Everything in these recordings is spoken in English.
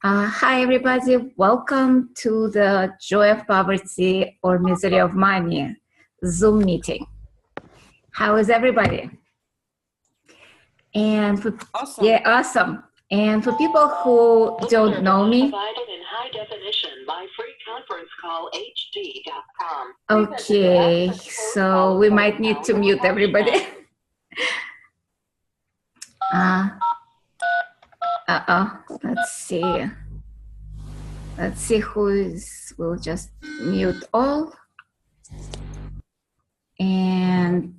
Hi, everybody. Welcome to the Joy of Poverty or Misery of Money Zoom meeting. How is everybody? And for, Awesome. Yeah, awesome. And for people who don't know me, provided in high definition by freeconferencecallhd.com. okay, so we might need to mute everybody. Let's see. Let's see we'll just mute all. And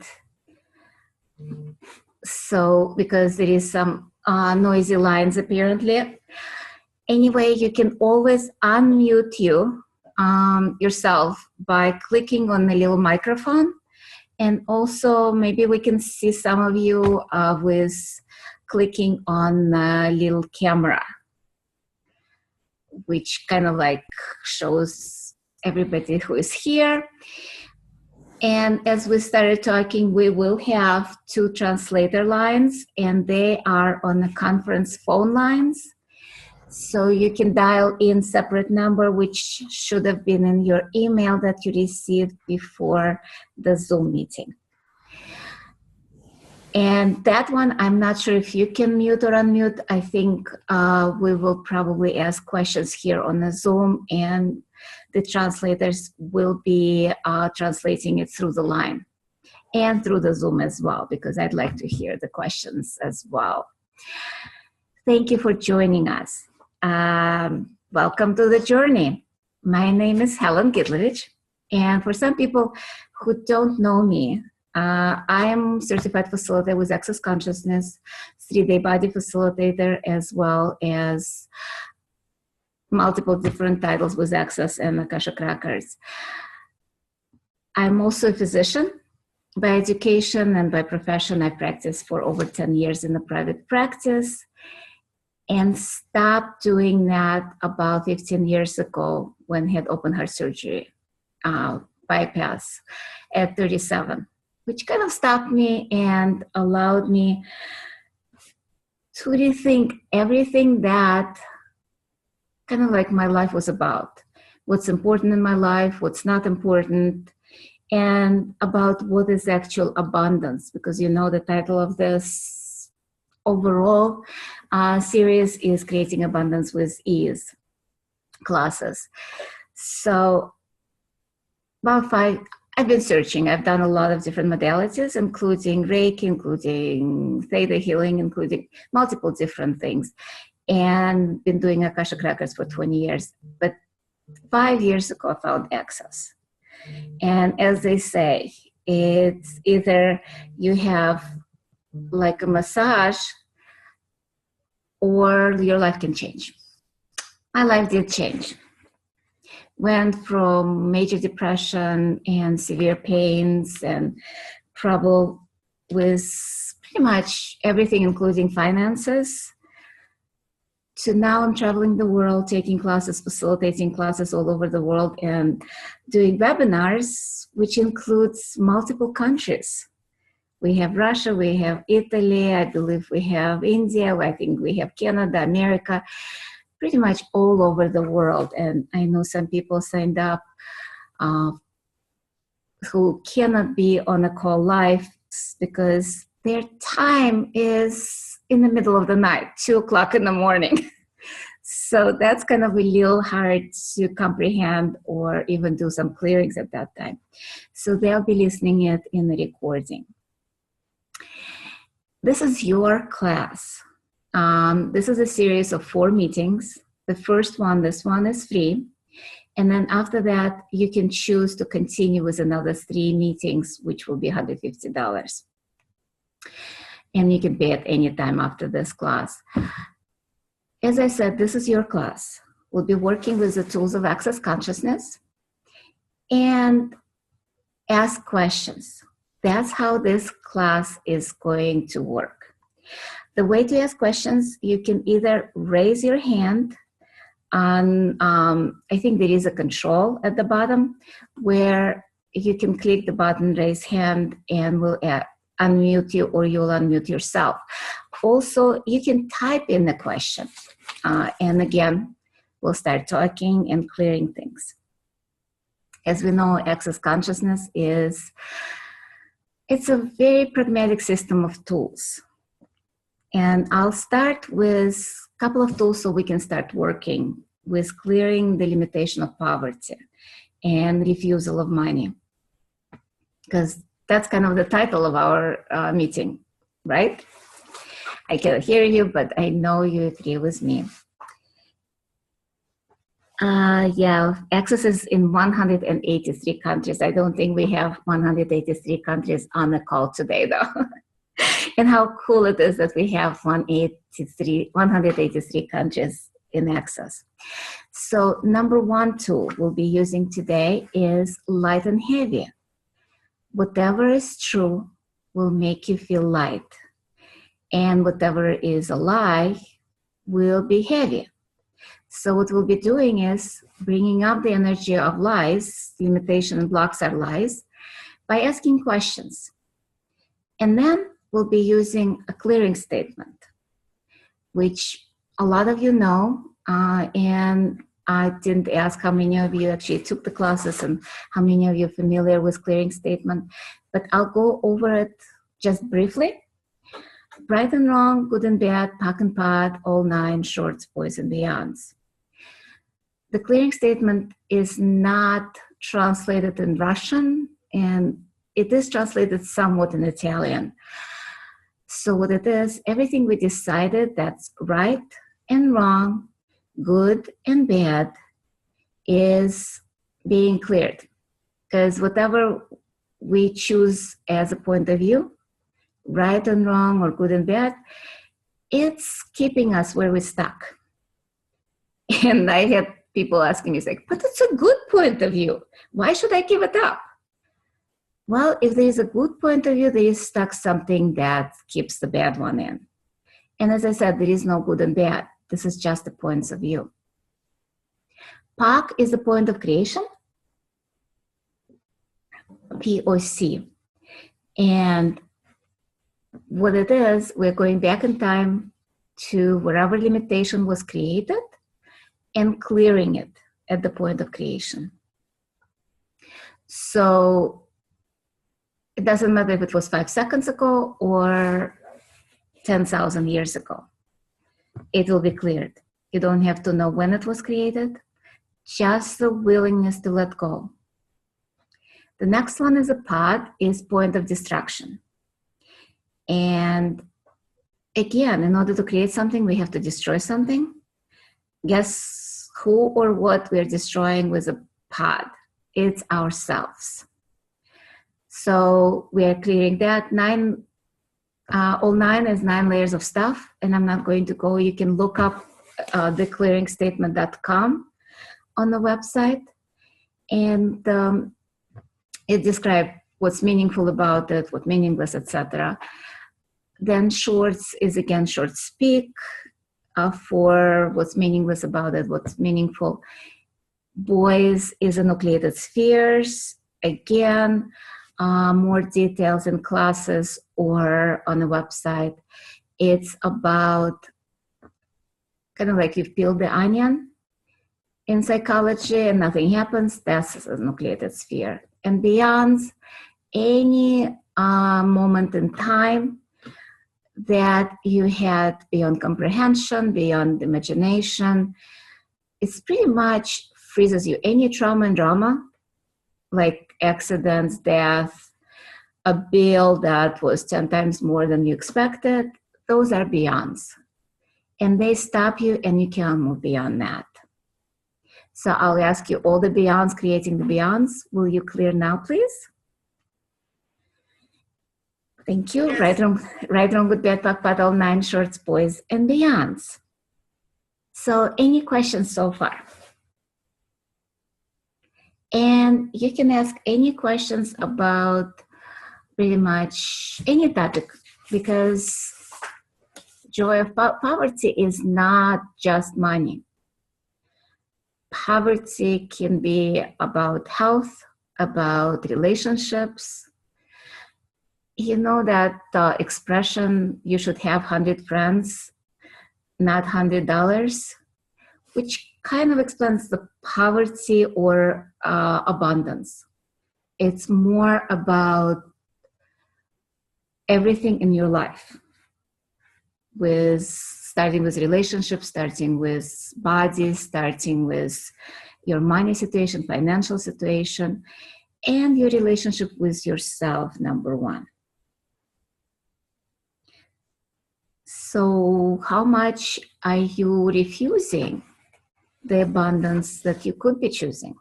so, because there is some noisy lines apparently. Anyway, you can always unmute yourself by clicking on the little microphone. And also maybe we can see some of you with clicking on the little camera, which kind of like shows everybody who is here. And as we started talking, we will have 2 translator lines, and they are on the conference phone lines. So you can dial in separate number, which should have been in your email that you received before the Zoom meeting. And that one, I'm not sure if you can mute or unmute. I think we will probably ask questions here on the Zoom, and the translators will be translating it through the line and through the Zoom as well, because I'd like to hear the questions as well. Thank you for joining us. Welcome to the journey. My name is Helen Gitlevich, and for some people who don't know me, I am certified facilitator with Access Consciousness, 3-day body facilitator, as well as multiple different titles with Access and Akashic Records. I'm also a physician by education, and by profession I practiced for over 10 years in a private practice, and stopped doing that about 15 years ago when I had open heart surgery, bypass at 37, which kind of stopped me and allowed me to rethink everything that kind of like my life was about. What's important in my life, what's not important, and about what is actual abundance, because you know the title of this overall series is Creating Abundance with Ease classes. So I've been searching. I've done a lot of different modalities, including Reiki, including Theta healing, including multiple different things, and been doing Akashic Records for 20 years. But 5 years ago, I found Access. And as they say, it's either you have like a massage or your life can change. My life did change. Went from major depression and severe pains and trouble with pretty much everything, including finances, to now I'm traveling the world, taking classes, facilitating classes all over the world, and doing webinars, which includes multiple countries. We have Russia, we have Italy, I believe we have India, I think we have Canada, America, pretty much all over the world. And I know some people signed up who cannot be on a call live because their time is in the middle of the night, 2 o'clock in the morning. So that's kind of a little hard to comprehend or even do some clearings at that time. So they'll be listening it in the recording. This is your class. This is a series of 4 meetings. The first one, this one is free. And then after that, you can choose to continue with another 3 meetings, which will be $150. And you can pay at any time after this class. As I said, this is your class. We'll be working with the tools of Access Consciousness and ask questions. That's how this class is going to work. The way to ask questions, you can either raise your hand on, I think there is a control at the bottom where you can click the button, raise hand, and we'll unmute you or you'll unmute yourself. Also, you can type in the question. And again, we'll start talking and clearing things. As we know, access consciousness it's a very pragmatic system of tools. And I'll start with a couple of tools so we can start working with clearing the limitation of poverty and refusal of money. Because that's kind of the title of our meeting, right? I cannot hear you, but I know you agree with me. Yeah, access is in 183 countries. I don't think we have 183 countries on the call today, though. And how cool it is that we have 183 countries in access. So number one tool we'll be using today is light and heavy. Whatever is true will make you feel light. And whatever is a lie will be heavy. So what we'll be doing is bringing up the energy of lies, limitation and blocks are lies, by asking questions. And then we'll be using a clearing statement, which a lot of you know, and I didn't ask how many of you actually took the classes and how many of you are familiar with clearing statement, but I'll go over it just briefly. Right and wrong, good and bad, POC and POD, all nine, shorts, boys and beyonds. The clearing statement is not translated in Russian, and it is translated somewhat in Italian. So what it is, everything we decided that's right and wrong, good and bad, is being cleared. Because whatever we choose as a point of view, right and wrong or good and bad, it's keeping us where we're stuck. And I had people asking me, like, but it's a good point of view. Why should I give it up? Well, if there is a good point of view, there is stuck something that keeps the bad one in. And as I said, there is no good and bad. This is just the points of view. POC is the point of creation, POC. And what it is, we're going back in time to wherever limitation was created and clearing it at the point of creation. So it doesn't matter if it was 5 seconds ago or 10,000 years ago. It will be cleared. You don't have to know when it was created, just the willingness to let go. The next one is a POD, is point of destruction. And again, in order to create something, we have to destroy something. Guess who or what we're destroying with a POD? It's ourselves. So we are clearing that. All nine is 9 layers of stuff, and I'm not going to go. You can look up theclearingstatement.com on the website, and it describes what's meaningful about it, what meaningless, etc. Then shorts is again short speak for what's meaningless about it, what's meaningful. Boys is enucleated spheres. Again, more details in classes or on the website. It's about kind of like you've peeled the onion in psychology and nothing happens. That's a nucleated sphere. And beyond, any moment in time that you had beyond comprehension, beyond imagination, it's pretty much freezes you. Any trauma and drama, like accidents, death, a bill that was 10 times more than you expected, those are beyonds. And they stop you and you can't move beyond that. So I'll ask you all the beyonds, creating the beyonds. Will you clear now, please? Thank you. Yes. Right, wrong, good, bad, POC, POD, all 9, shorts, boys, and beyonds. So any questions so far? And you can ask any questions about pretty much any topic, because joy of poverty is not just money. Poverty can be about health, about relationships, You know that expression, you should have 100 friends, not $100, which kind of explains the poverty or abundance. It's more about everything in your life, with starting with relationships, starting with bodies, starting with your money situation, financial situation, and your relationship with yourself, number one. So how much are you refusing the abundance that you could be choosing?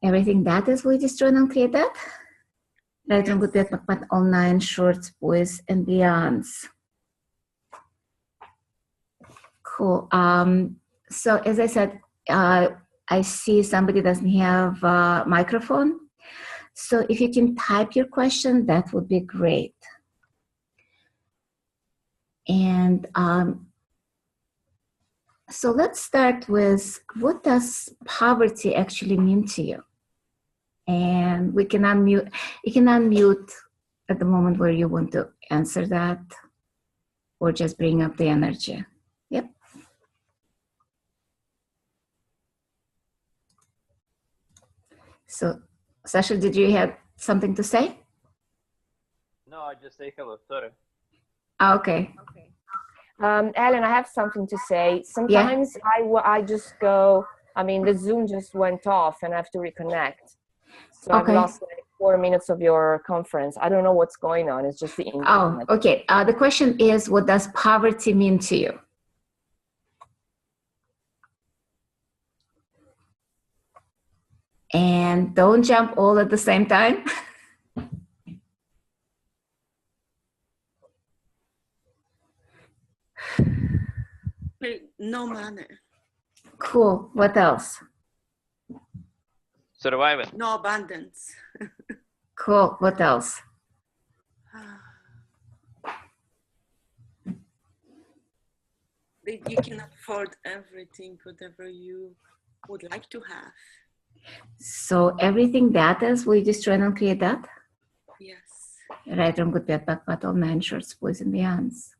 Everything that is we destroy and create that. Right, yes. Good but online, shorts, boys, and beyonds. Cool. So as I said, I see somebody doesn't have a microphone. So if you can type your question, that would be great. And so let's start with, what does poverty actually mean to you? And we can unmute, you can unmute at the moment where you want to answer that, or just bring up the energy. Yep. So, Sasha, did you have something to say? No, I just say hello, sorry. Okay. Ellen, I have something to say. Sometimes I just go, I mean, the Zoom just went off and I have to reconnect. So I've lost like 4 minutes of your conference. I don't know what's going on. It's just the internet. Oh, okay. The question is, what does poverty mean to you? And don't jump all at the same time. No money. Cool. What else? Surviving. No abundance. Cool. What else? You can afford everything, whatever you would like to have. So everything that is, we destroy and create that? Yes. Right, wrong, good, bad, back, battle, nine shorts, boys, and beyonds.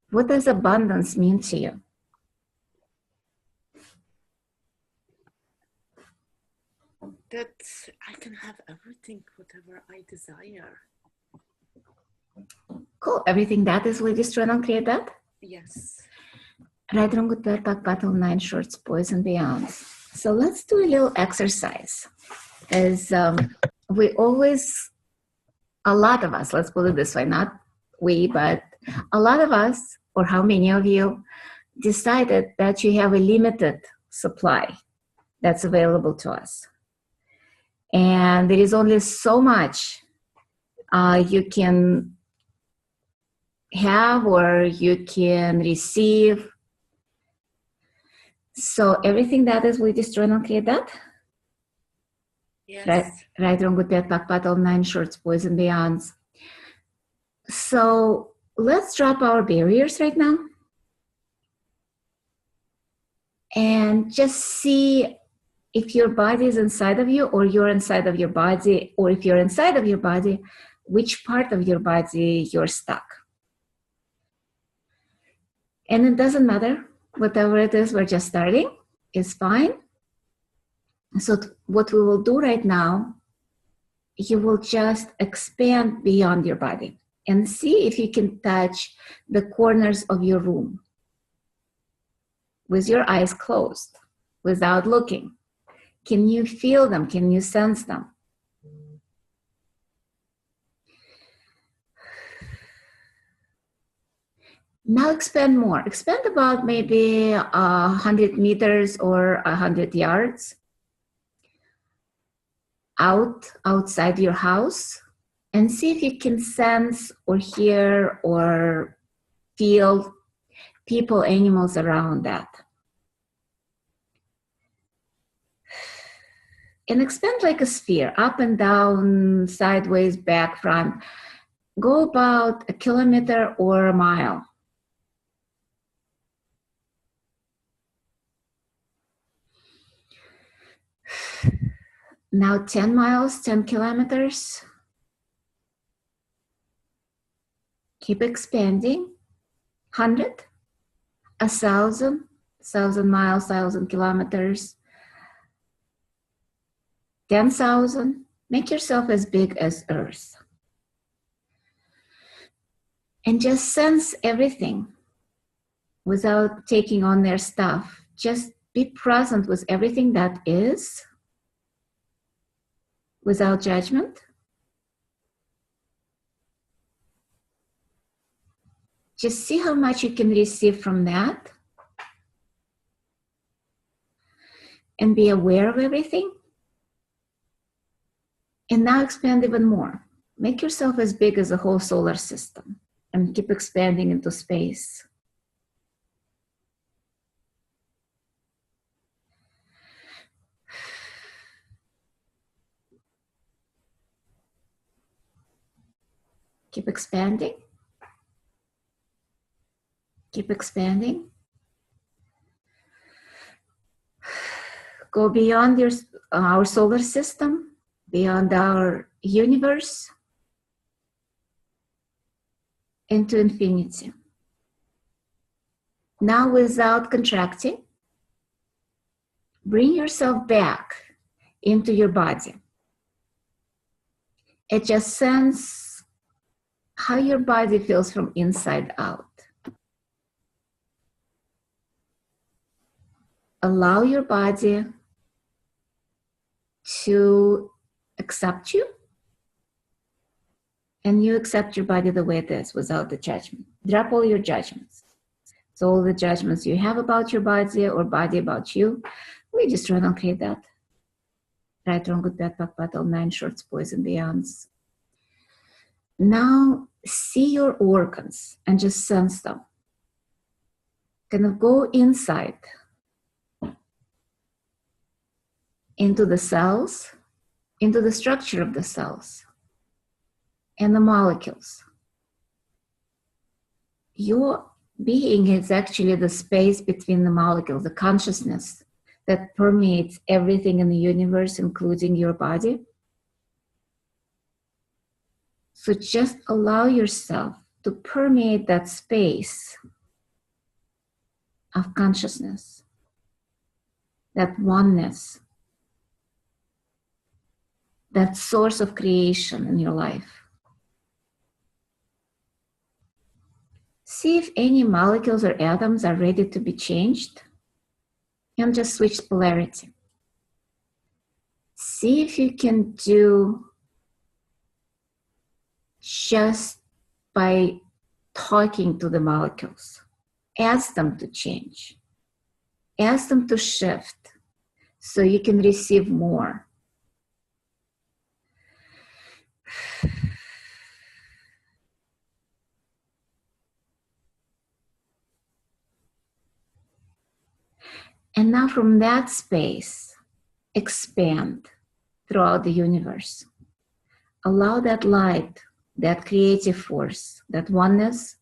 What does abundance mean to you? That I can have everything, whatever I desire. Cool. Everything that is, we destroy and create that? Yes. Right, wrong, good, bad, back, battle, nine shorts, boys, and beyonds. So let's do a little exercise. As we always, a lot of us, let's put it this way, not we, but a lot of us, or how many of you, decided that you have a limited supply that's available to us. And there is only so much you can have or you can receive. So everything that is, we destroy and create that? Yes. Right, wrong, good, bad, back, battle, nine shorts, boys, and beyonds. So let's drop our barriers right now and just see if your body is inside of you, or you're inside of your body, or if you're inside of your body, which part of your body you're stuck. And it doesn't matter, whatever it is, we're just starting, it's fine. So what we will do right now, you will just expand beyond your body and see if you can touch the corners of your room with your eyes closed, without looking. Can you feel them? Can you sense them? Now expand more. Expand about maybe 100 meters or 100 yards outside your house, and see if you can sense or hear or feel people, animals around that. And expand like a sphere, up and down, sideways, back, front. Go about 1 kilometer or a mile. Now 10 miles, 10 kilometers. Keep expanding. 100, 1,000, 1,000 miles, 1,000 kilometers, 10,000. Make yourself as big as Earth. And just sense everything without taking on their stuff. Just be present with everything that is, without judgment. Just see how much you can receive from that. And be aware of everything. And now expand even more. Make yourself as big as the whole solar system. And keep expanding into space. Keep expanding. Keep expanding. Go beyond our solar system, beyond our universe, into infinity. Now, without contracting, bring yourself back into your body. And just sense how your body feels from inside out. Allow your body to accept you, and you accept your body the way it is without the judgment. Drop all your judgments. So all the judgments you have about your body or body about you, we just run and create that. Right, wrong, good, bad, back, battle, 9 shorts, poison, beyonds. Now see your organs and just sense them. Kind of go inside into the cells, into the structure of the cells and the molecules. Your being is actually the space between the molecules, the consciousness that permeates everything in the universe, including your body. So just allow yourself to permeate that space of consciousness, that oneness, that source of creation in your life. See if any molecules or atoms are ready to be changed, and just switch polarity. See if you can do just by talking to the molecules. Ask them to change. Ask them to shift so you can receive more. And now from that space, expand throughout the universe. Allow that light, that creative force, that oneness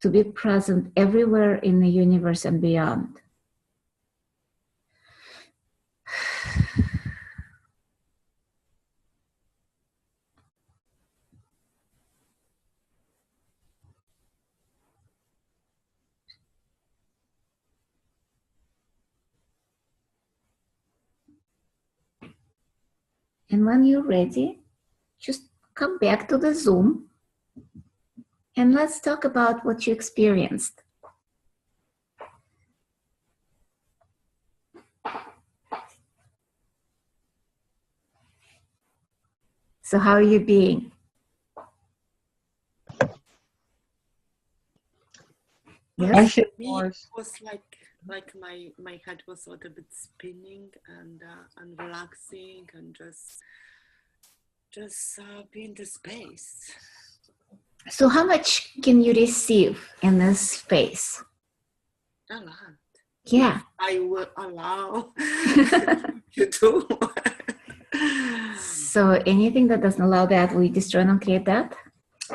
to be present everywhere in the universe and beyond. And when you're ready, just come back to the Zoom and let's talk about what you experienced. So how are you being? Yes? For me, it was like my head was sort of a bit spinning and relaxing and just be in the space. So how much can you receive in this space? A lot. Yeah. I will allow you to. So anything that doesn't allow that, we destroy and create that?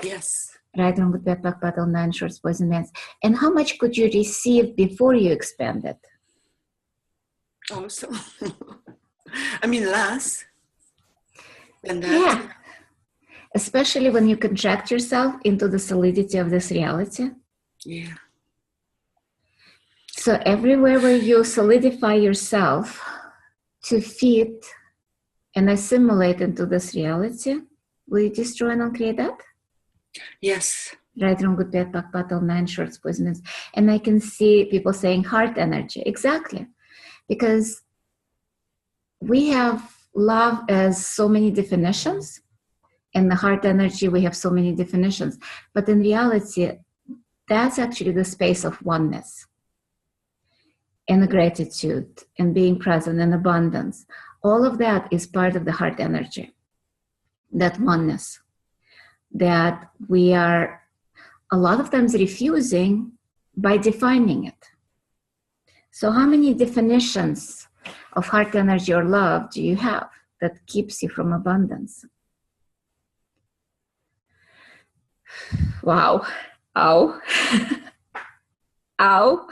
Yes. Right, wrong, good, bad, black, battle, 9 shorts, poison, dance. And how much could you receive before you expanded? Also, I mean less than that. Yeah. especially when you contract yourself into the solidity of this reality. Yeah. So everywhere where you solidify yourself to fit and assimilate into this reality, will you destroy and uncreate that? Yes. Right, wrong, good, bad, back, battle, nine shorts, poisonous. And I can see people saying heart energy. Exactly. Because we have love as so many definitions. And the heart energy, we have so many definitions. But in reality, that's actually the space of oneness and gratitude and being present in abundance. All of that is part of the heart energy, that oneness that we are a lot of times refusing by defining it. So how many definitions of heart energy or love do you have that keeps you from abundance? Wow. Ow. Ow.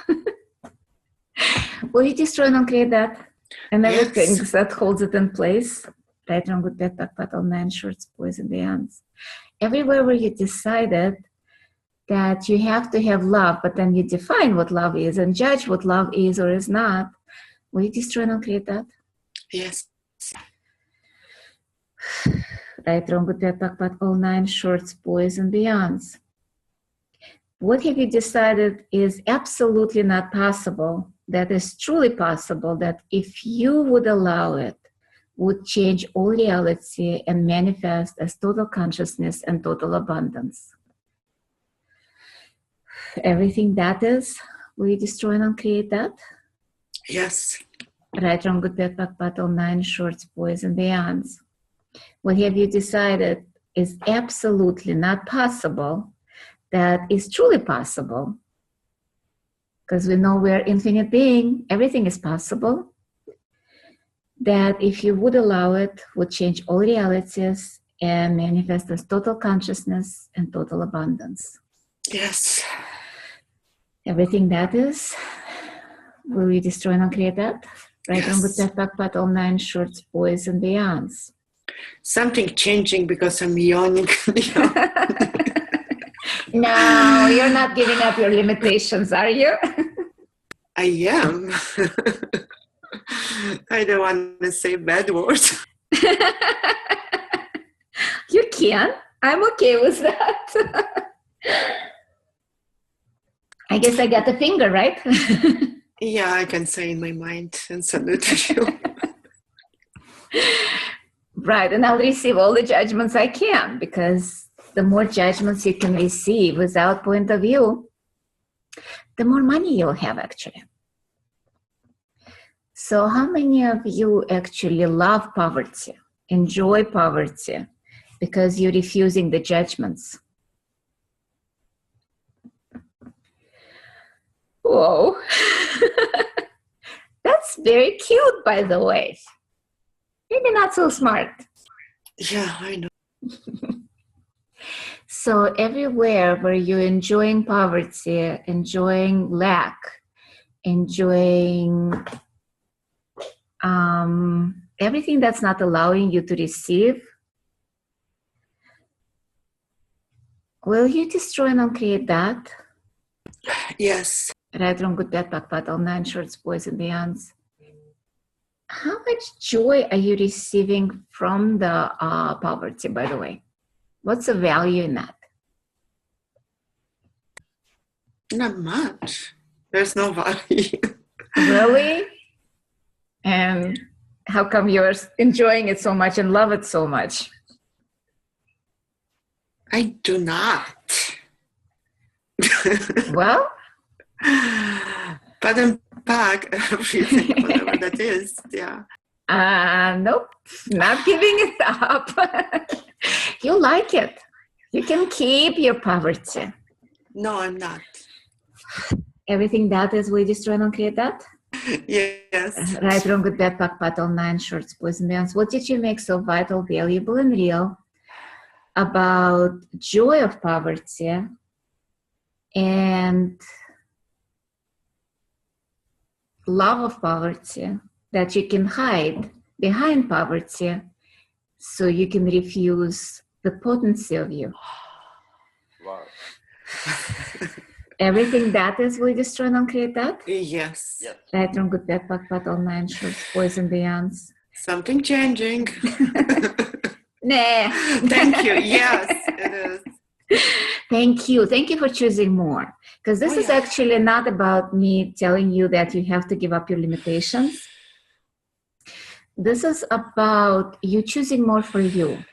Will you destroy and uncreate that? And everything that holds it in place? Right, wrong, good, bad, back, battle, nine shorts, poison, beyonds. Everywhere where you decided that you have to have love, but then you define what love is and judge what love is or is not, will you destroy and uncreate that? Yes. Right, wrong, good, bad, back, but all nine shorts, boys and beyonds. What have you decided is absolutely not possible, that is truly possible, that if you would allow it, would change all reality and manifest as total consciousness and total abundance? Everything that is, will you destroy and uncreate that? Yes. Right, wrong, good, bad, back, battle, nine shorts, boys and beyonds. What have you decided is absolutely not possible, that is truly possible? Because we know we're infinite being, everything is possible. That if you would allow it, would change all realities and manifest as total consciousness and total abundance. Yes. Everything that is, will you destroy and uncreate that? Right, Yes. on with that back, but all nine shorts, boys and beyonds. Something changing because I'm yawning. No, you're not giving up your limitations, are you? I am. I don't want to say bad words. You can. I'm okay with that. I guess I got the finger, right? Yeah, I can say in my mind and salute you. Right, and I'll receive all the judgments I can, because the more judgments you can receive without point of view, the more money you'll have, actually. So how many of you actually love poverty, enjoy poverty, because you're refusing the judgments? Whoa. That's very cute, by the way. Maybe not so smart. Yeah, I know. So everywhere where you're enjoying poverty, enjoying lack, enjoying everything that's not allowing you to receive, will you destroy and uncreate that? Yes. Right, wrong, good, bad, back, battle, nine shorts, boys and beyonds. How much joy are you receiving from the poverty, by the way? What's the value in that? Not much. There's no value. Really? And how come you're enjoying it so much and love it so much? I do not. Well, but unpack everything, whatever that is. Yeah. nope, not giving it up. You like it. You can keep your poverty. No, I'm not. Everything that is, we destroy and uncreate that? Yes. Right, wrong, good, bad, back, battle, nine shorts, boys and beyonds. What did you make so vital, valuable, and real about joy of poverty and love of poverty that you can hide behind poverty, so you can refuse the potency of you. Wow. Everything that is, will you destroy and uncreate that? Yes. Yes. Right, wrong, good, bad, pakpat, all nine shorts, boys and beyonds. Something changing. Nah. Thank you. Yes, it is. Thank you. Thank you for choosing more. Because this Oh, is yeah. actually not about me telling you that you have to give up your limitations. This is about you choosing more for you.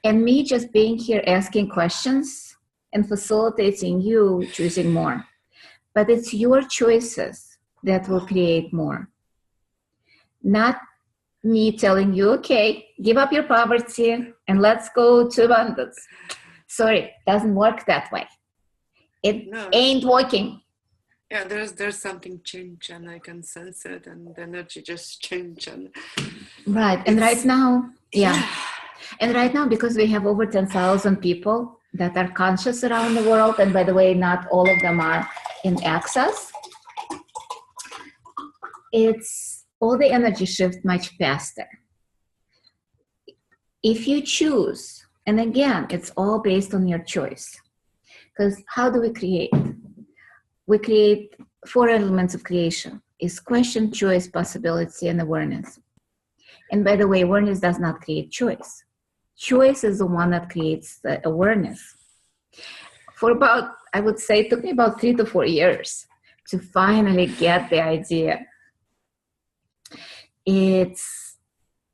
And me just being here asking questions and facilitating you choosing more. But it's your choices that will create more. Not me telling you, okay, give up your poverty and let's go to abundance. Sorry, doesn't work that way. It ain't working. Yeah, there's something change, and I can sense it, and the energy just change. And right, and right now, yeah. And right now, because we have over 10,000 people that are conscious around the world, and by the way, not all of them are in access, it's all the energy shift much faster. If you choose, and again, it's all based on your choice. Because how do we create? We create 4 elements of creation. Is question, choice, possibility, and awareness. And by the way, awareness does not create choice. Choice is the one that creates the awareness. For about, I would say, it took me about 3 to 4 years to finally get the idea. It's,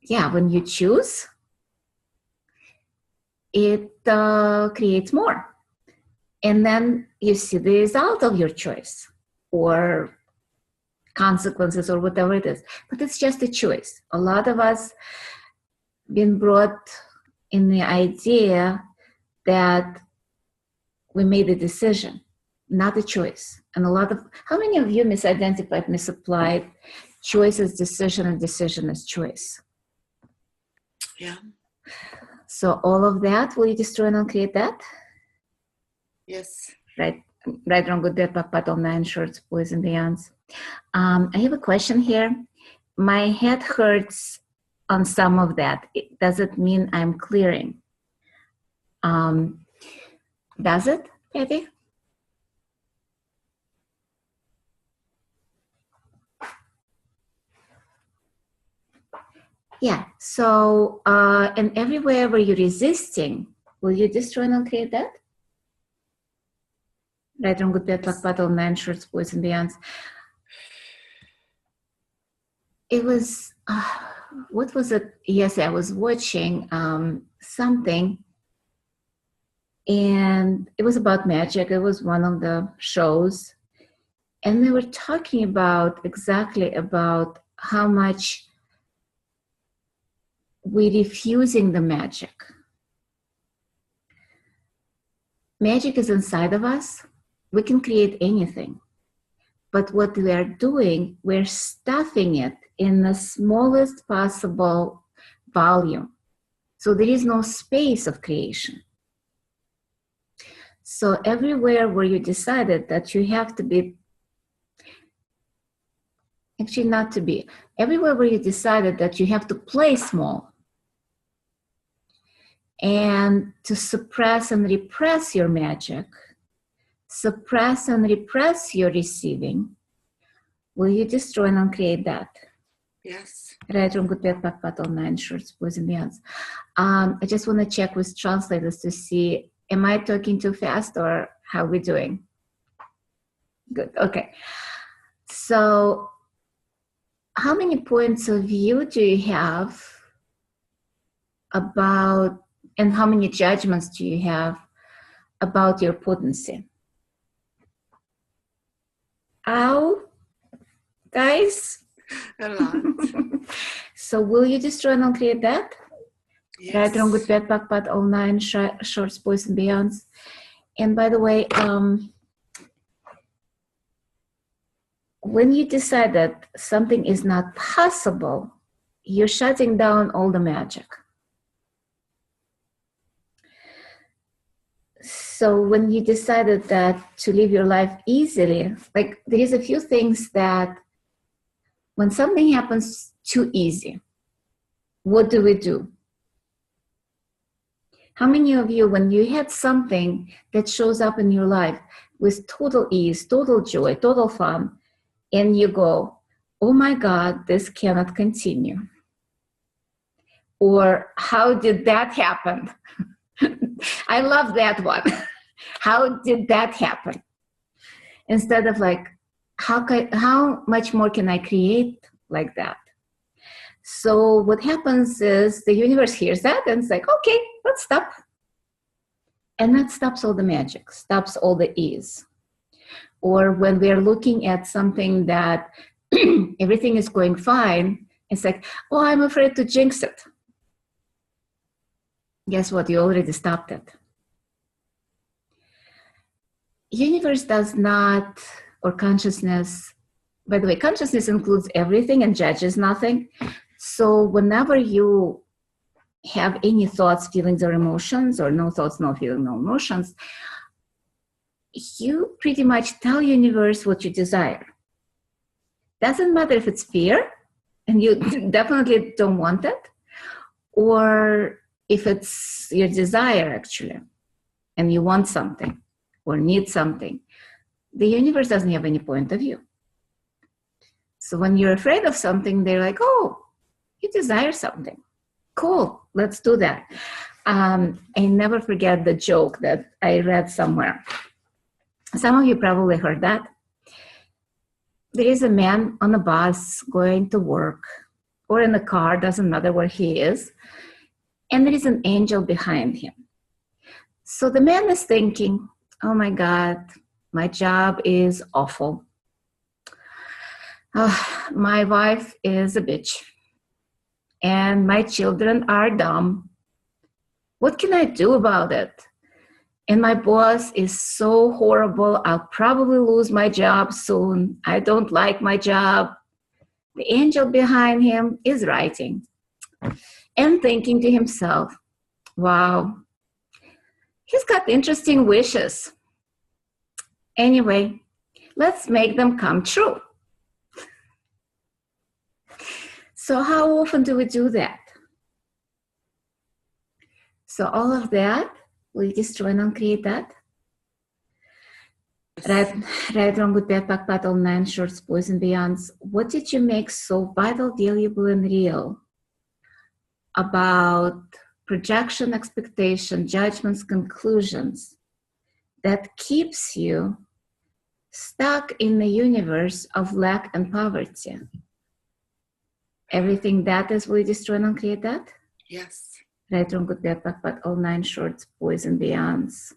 yeah, when you choose, it creates more. And then you see the result of your choice or consequences or whatever it is. But it's just a choice. A lot of us been brought in the idea that we made a decision, not a choice. And a lot of, how many of you misidentified, misapplied choice as decision and decision as choice? yeah. So all of that, will you destroy and uncreate that? Yes. Right, wrong, good, bad, pakpat, all nine shorts, boys and beyonds. I have a question here. My head hurts on some of that. Does it mean I'm clearing? Does it, Patty? Yeah, so, and everywhere where you're resisting, will you destroy and uncreate that? Right, wrong, good, bad, pakpat, all nine shorts, boys and beyonds. It was, what was it? Yes, I was watching something, and it was about magic. It was one of the shows, and they were talking about exactly about how much we're refusing the magic. Magic is inside of us. We can create anything. But what we are doing, we're stuffing it in the smallest possible volume. So there is no space of creation. So everywhere where you decided that you have to be, actually not to be, everywhere where you decided that you have to play small and to suppress and repress your magic, suppress and repress your receiving, will you destroy and uncreate that? Yes. Right, wrong, good, bad, pakpat, all nine shorts, boys and beyonds. I just want to check with translators to see, am I talking too fast or how are we doing? Good, okay. So how many points of view do you have about, and how many judgments do you have about your potency? Ow, guys. A lot. So will you destroy and uncreate that? Yes. Right, wrong, good, bad, pakpat, all nine shorts, boys and beyonds. And by the way, when you decide that something is not possible, you're shutting down all the magic. So when you decided that to live your life easily, like there is a few things that when something happens too easy, what do? How many of you, when you had something that shows up in your life with total ease, total joy, total fun, and you go, oh my God, this cannot continue? Or how did that happen? I love that one. How did that happen? Instead of like, how much more can I create like that? So what happens is the universe hears that and it's like, okay, let's stop. And that stops all the magic, stops all the ease. Or when we're looking at something that everything is going fine, it's like, oh, I'm afraid to jinx it. Guess what? You already stopped it. Universe does not, or consciousness, by the way, consciousness includes everything and judges nothing. So whenever you have any thoughts, feelings, or emotions, or no thoughts, no feelings, no emotions, you pretty much tell universe what you desire. Doesn't matter if it's fear, and you definitely don't want it, or if it's your desire actually, and you want something or need something. The universe doesn't have any point of view. So when you're afraid of something, they're like, oh, you desire something. Cool, let's do that. I never forget the joke that I read somewhere. Some of you probably heard that. There is a man on a bus going to work or in a car, doesn't matter where he is, and there is an angel behind him. So the man is thinking, oh my God, my job is awful. My wife is a bitch. And my children are dumb. What can I do about it? And my boss is so horrible. I'll probably lose my job soon. I don't like my job. The angel behind him is writing and thinking to himself, wow, he's got interesting wishes. Anyway, let's make them come true. So how often do we do that? So all of that, we destroy and uncreate that. Right, wrong, good, bad, back, battle, 9 shorts, boys and beyonds. What did you make so vital, valuable, and real about projection, expectation, judgments, conclusions that keeps you stuck in the universe of lack and poverty? Everything that is, will you destroy and uncreate that? Yes. Right, wrong, good, bad, back, but all 9 shorts, boys and beyonds.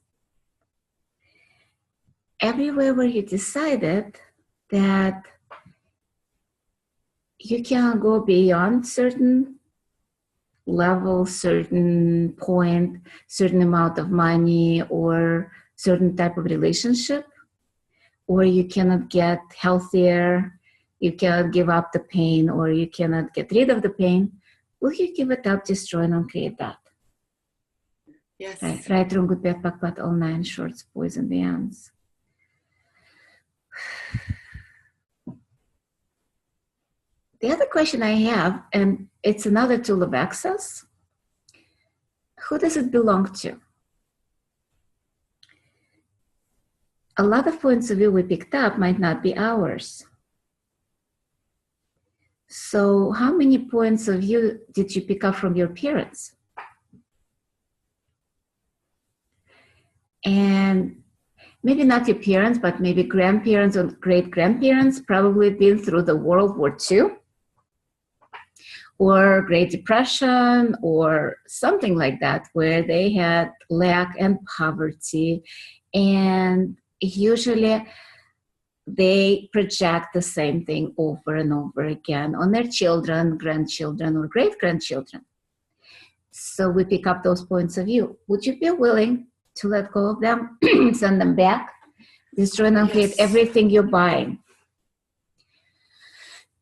Everywhere where you decided that you can go beyond certain level, certain point, certain amount of money, or certain type of relationship, or you cannot get healthier, you cannot give up the pain, or you cannot get rid of the pain, will you give it up, destroy, and uncreate that? Yes. Right, wrong, good, bad, back, but all 9 shorts, boys and beyonds. The other question I have, and it's another tool of access, who does it belong to? A lot of points of view we picked up might not be ours. So how many points of view did you pick up from your parents? And maybe not your parents, but maybe grandparents or great-grandparents probably been through the World War II or Great Depression or something like that, where they had lack and poverty, and usually they project the same thing over and over again on their children, grandchildren, or great-grandchildren. So we pick up those points of view. Would you be willing to let go of them, send them back, destroy and uncreate everything you're buying?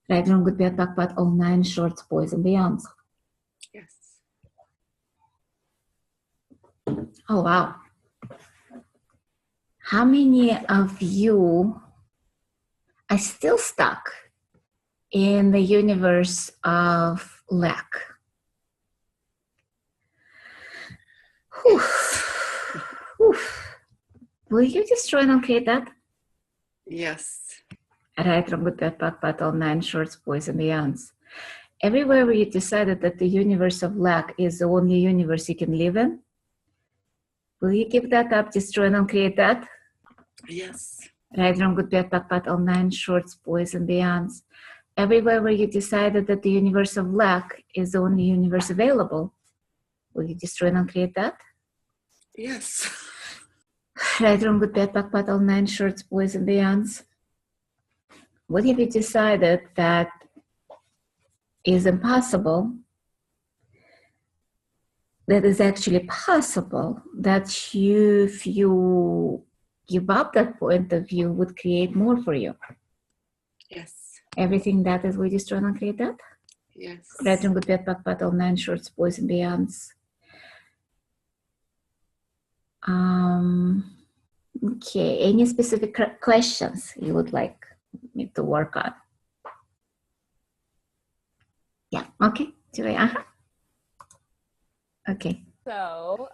Right, wrong, good, bad, back, but all 9 shorts, boys and beyonds. Yes. Oh, wow. How many of you are still stuck in the universe of lack? Will you destroy and uncreate that? Yes. Right, wrong, good, bad, bad, all 9 shorts, boys and beyonds. Everywhere where you decided that the universe of lack is the only universe you can live in, will you give that up, destroy and uncreate that? Yes. Right, wrong, good, bad, bad, all 9 shorts, boys and beyonds. Everywhere where you decided that the universe of lack is the only universe available, will you destroy and uncreate that? Yes. Right, wrong, good, bad, all 9 shorts, boys and beyonds. What have you decided that is impossible, that is actually possible, that you, if you give up that point of view, would create more for you? Yes. Everything that is, we destroy and uncreate that? Yes. Right, wrong, good, bad, all 9 shorts, boys and beyonds. Okay, any specific questions you would like me to work on? Yeah, okay. Okay. So,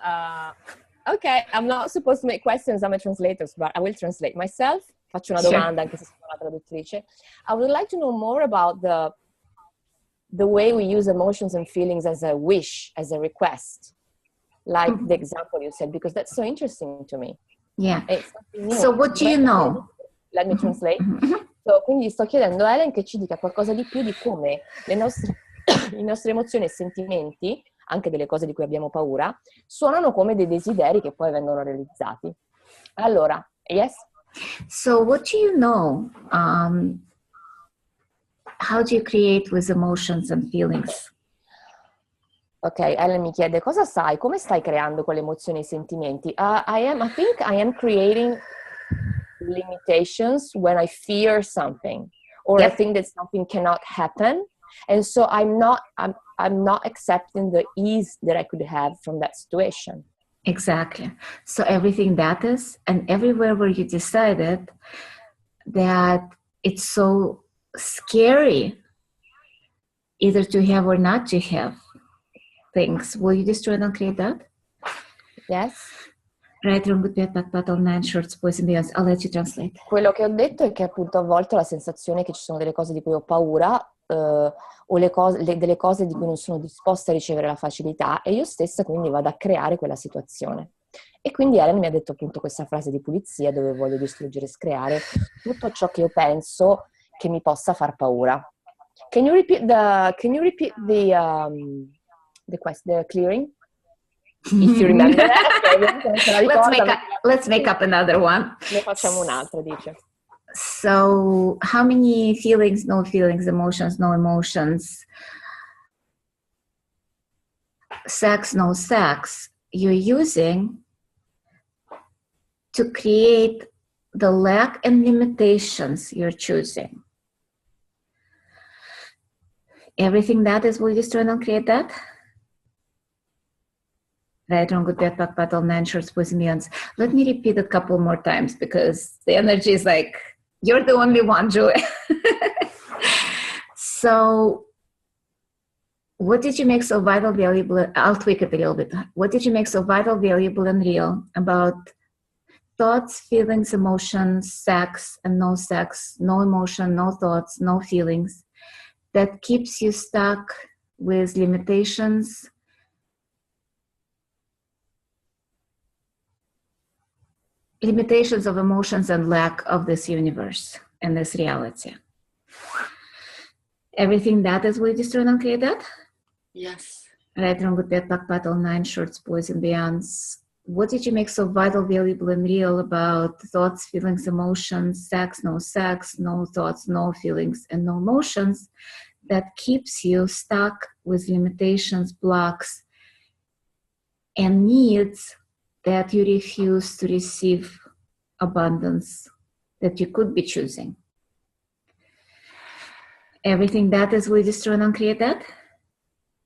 okay, I'm not supposed to make questions, I'm a translator, but I will translate myself. Faccio una domanda, anche se sono una traduttrice. I would like to know more about the way we use emotions and feelings as a wish, as a request, like the example you said, because that's so interesting to me. Yeah. It's something new. So what do you know? Let me translate. So, quindi sto chiedendo a Helen che ci dica qualcosa di più di come le nostre emozioni e sentimenti, anche delle cose di cui abbiamo paura, suonano come dei desideri che poi vengono realizzati. Allora, yes? So what do you know? How do you create with emotions and feelings? Ok, Helen mi chiede, cosa sai? Come stai creando con le emozioni e i sentimenti? I think I am creating limitations when I fear something, or I think that something cannot happen. And so I'm not accepting the ease that I could have from that situation. Exactly. So everything that is, and everywhere where you decided that it's so scary either to have or not to have things, will you destroy and create that? Yes. Right, wrong, good, bad, all 9 shorts, boys and beyonds. I'll let you translate. Quello che ho detto è che appunto a volte ho la sensazione che ci sono delle cose di cui ho paura, o delle cose di cui non sono disposta a ricevere la facilità, e io stessa quindi vado a creare quella situazione. E quindi Helen mi ha detto appunto questa frase di pulizia, dove voglio distruggere e screare tutto ciò che io penso che mi possa far paura. Can you repeat the clearing? If you remember that. Let's make up another one. Ne facciamo un'altra, dice. So, how many feelings, no feelings, emotions, no emotions, sex, no sex, you're using to create the lack and limitations you're choosing? Everything that is, will you destroy and create that? Right, wrong, good, bad, all 9 shorts, boys and beyonds. Let me repeat it a couple more times because the energy is like, you're the only one, Joy. So, what did you make so vital, valuable? I'll tweak it a little bit. What did you make so vital, valuable, and real about thoughts, feelings, emotions, sex, and no sex, no emotion, no thoughts, no feelings, that keeps you stuck with limitations, of emotions and lack of this universe and this reality? Everything that is, will you destroy and create that? Yes. Right, wrong, good, bad, all 9 shorts, boys and beyonds. What did you make so vital, valuable, and real about thoughts, feelings, emotions, sex, no thoughts, no feelings, and no emotions, that keeps you stuck with limitations, blocks, and needs that you refuse to receive abundance that you could be choosing? Everything that is, will you destroy and uncreate that?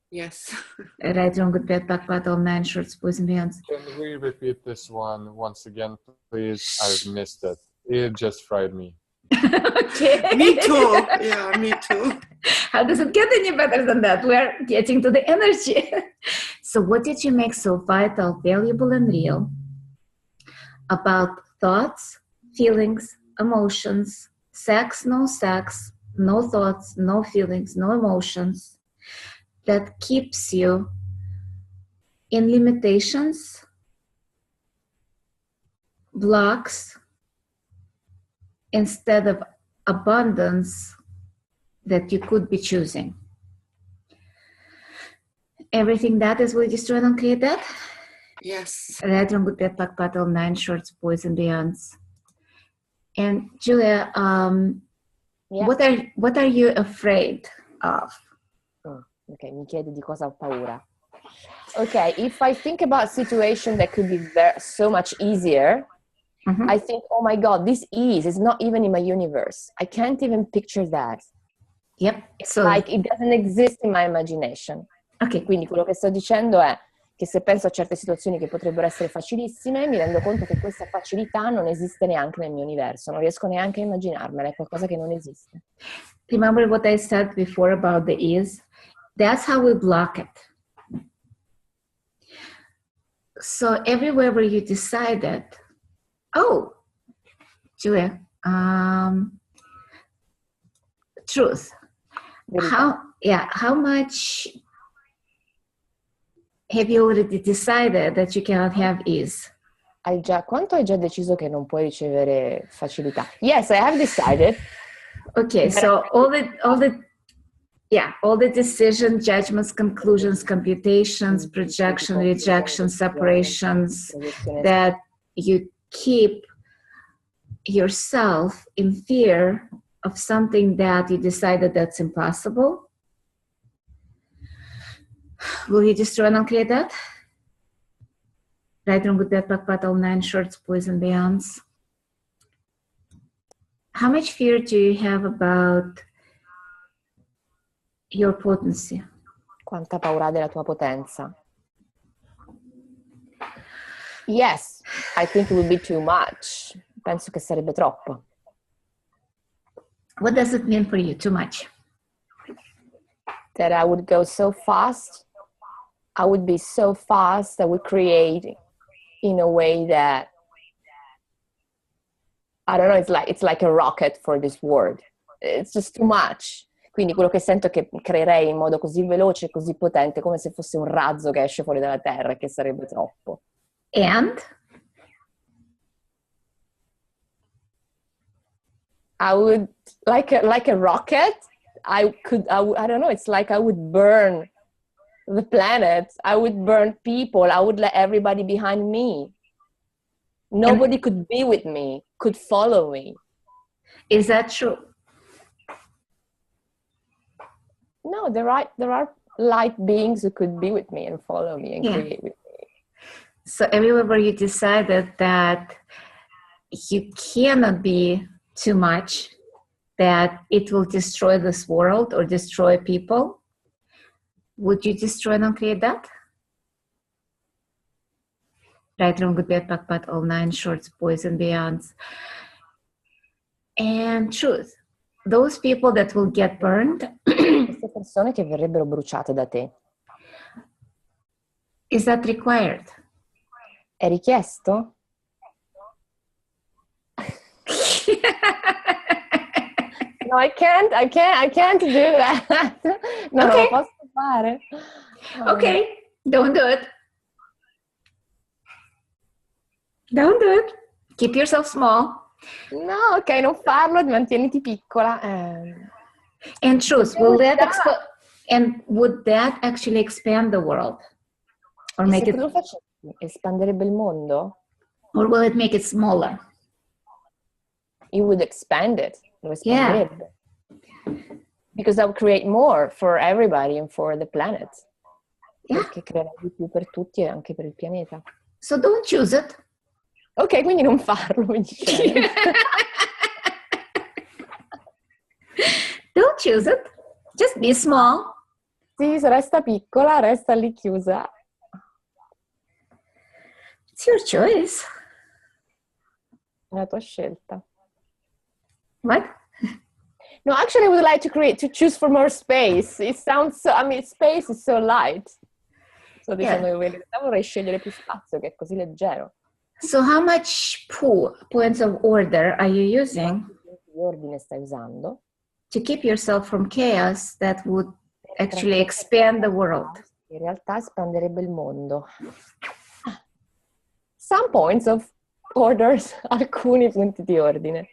Yes. Right, wrong, good, bad, all 9 shorts, boys and beyonds. Can we repeat this one once again, please? I've missed it. It just fried me. Okay. Me too. Yeah, me too. How does it get any better than that? We're getting to the energy. So what did you make so vital, valuable, and real about thoughts, feelings, emotions, sex, no thoughts, no feelings, no emotions, that keeps you in limitations, blocks, instead of abundance that you could be choosing? Everything that is will destroy and create that? Yes. Right from good death, black battle, 9 shorts, boys and beyonds. And Julia, Yes. what are you afraid of? Ok, mi chiedi di cosa ho paura. Okay, if I think about a situation that could be so much easier, I think, oh my God, this is not even in my universe. I can't even picture that. Yep. It's like it doesn't exist in my imagination. Okay. Quindi quello che sto dicendo è che se penso a certe situazioni che potrebbero essere facilissime, mi rendo conto che questa facilità non esiste neanche nel mio universo. Non riesco neanche a immaginarmela, è qualcosa che non esiste. Remember what I said before about the is? That's how we block it. So everywhere where you decided, oh, Julia, truth. How much have you already decided that you cannot have ease? Quanto hai già deciso che non puoi ricevere facilità? Yes, I have decided. Okay, so all the decisions, judgments, conclusions, computations, projection, rejection, separations that you keep yourself in fear of something that you decided that's impossible. Will you destroy and uncreate that? Right, wrong, good, bad, black, battle, 9 shorts, boys and beyonds. How much fear do you have about your potency? Quanta paura della tua potenza? Yes, I think it would be too much. Penso che sarebbe troppo. What does it mean for you, too much? That I would go so fast. I would be so fast. I would create in a way that, I don't know, it's like a rocket for this world. It's just too much. Quindi quello che sento è che creerei in modo così veloce e così potente, come se fosse un razzo che esce fuori dalla terra, e che sarebbe troppo. And? I would, like a rocket, I don't know, it's like I would burn the planet. I would burn people. I would let everybody behind me. Nobody could be with me, could follow me. Is that true? No, there are light beings who could be with me and follow me and create with me. So everywhere where you decided that you cannot be too much, that it will destroy this world or destroy people, would you destroy and uncreate that? Right, wrong, good, bad, black, bat, all 9 shorts, boys and beyonds. And truth. Those people that will get burned. Queste persone che verrebbero bruciate da te. Is that required? È richiesto? No, I can't do that. No, non lo posso fare. Okay, don't do it. Don't do it. Keep yourself small. No, ok, non farlo, mantieniti piccola. And truth, would that actually expand the world? Or make it, lo facessi, espanderebbe il mondo? or will it make it smaller? It would expand it. Lo espanderebbe. Yeah. Because I would create more for everybody and for the planet. Yeah. Perché creerei di più per tutti e anche per il pianeta. So don't choose it. Ok, quindi non farlo, mi dice. Don't choose it. Just be small. Sì, resta piccola, resta lì chiusa. It's your choice. È la tua scelta. What? No, actually I would like to choose for more space. It sounds so, space is so light. Sto dicendo che in realtà vorrei scegliere più spazio, che è così leggero. So how much points of order are you using? Quanti punti di ordine stai usando? To keep yourself from chaos that would actually expand the world. In realtà espanderebbe il mondo. Some points of orders, alcuni punti di ordine.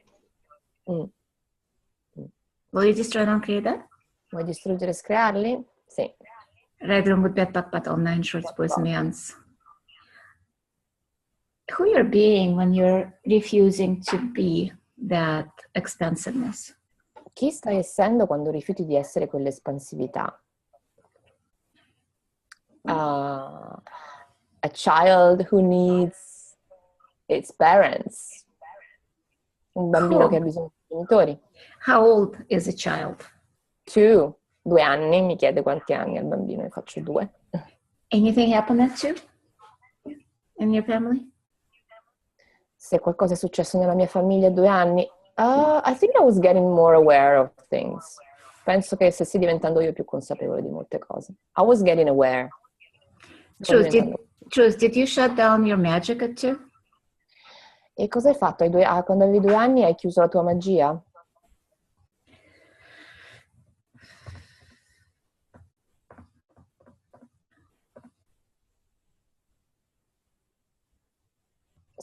Will you destroy and uncreate that? Vuoi distruggere e screarli? Sì. Red room with bed pat all nine shorts, boys and hands. Who you're being when you're refusing to be that expansiveness? Chi stai essendo quando rifiuti di essere quell'espansività? A child who needs its parents. Un bambino che ha bisogno di genitori. How old is a child? 2 anni, mi chiede quanti anni ha il bambino, ne faccio 2. Anything happened at 2 in your family? Se qualcosa è successo nella mia famiglia a 2 anni, I think I was getting more aware of things. Penso che stessi diventando io più consapevole di molte cose. I was getting aware. Truth, did you shut down your magic at 2? E cosa hai fatto? Quando avevi 2 anni hai chiuso la tua magia?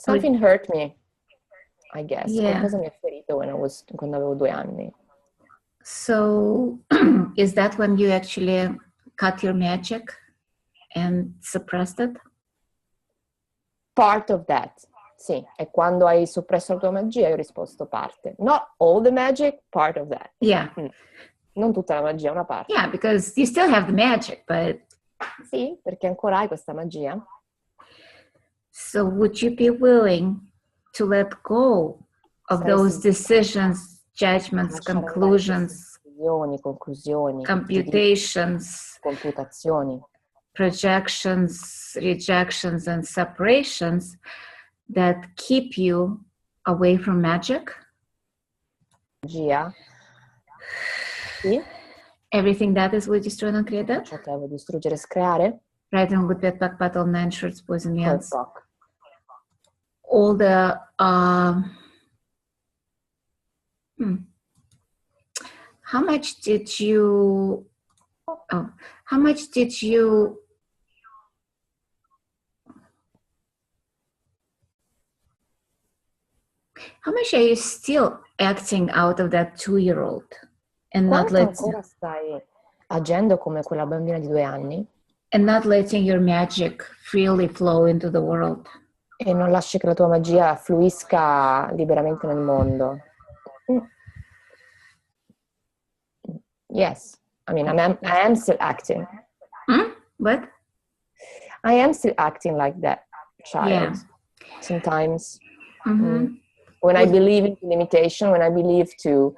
Something hurt me, I guess. Yeah. Qualcosa mi ha ferito quando avevo 2 anni. So is that when you actually cut your magic and suppressed it? Part of that. Sì, e quando hai soppresso la tua magia io ho risposto parte. Not all the magic, part of that. Yeah. Non tutta la magia, una parte. Yeah, because you still have the magic, but... Sì, perché ancora hai questa magia. So would you be willing to let go of those decisions, judgments, conclusions, conclusioni, computations, computazioni, projections, rejections, and separations that keep you away from magic? Magia. Sì. Everything that is will destroy and create that? Ciò che vuoi distruggere e screare? Right and good, bad, back, battle, nine shirts, boys and hands. Fuck. All the how much did you how much are you still acting out of that 2-year-old and not ancora stai agendo come quella bambina di 2 anni and not letting your magic freely flow into the world? E non lasci che la tua magia fluisca liberamente nel mondo. Yes, I mean, I am still acting. What? I am still acting like that child. Yeah. Sometimes. When I believe in limitation, when I believe to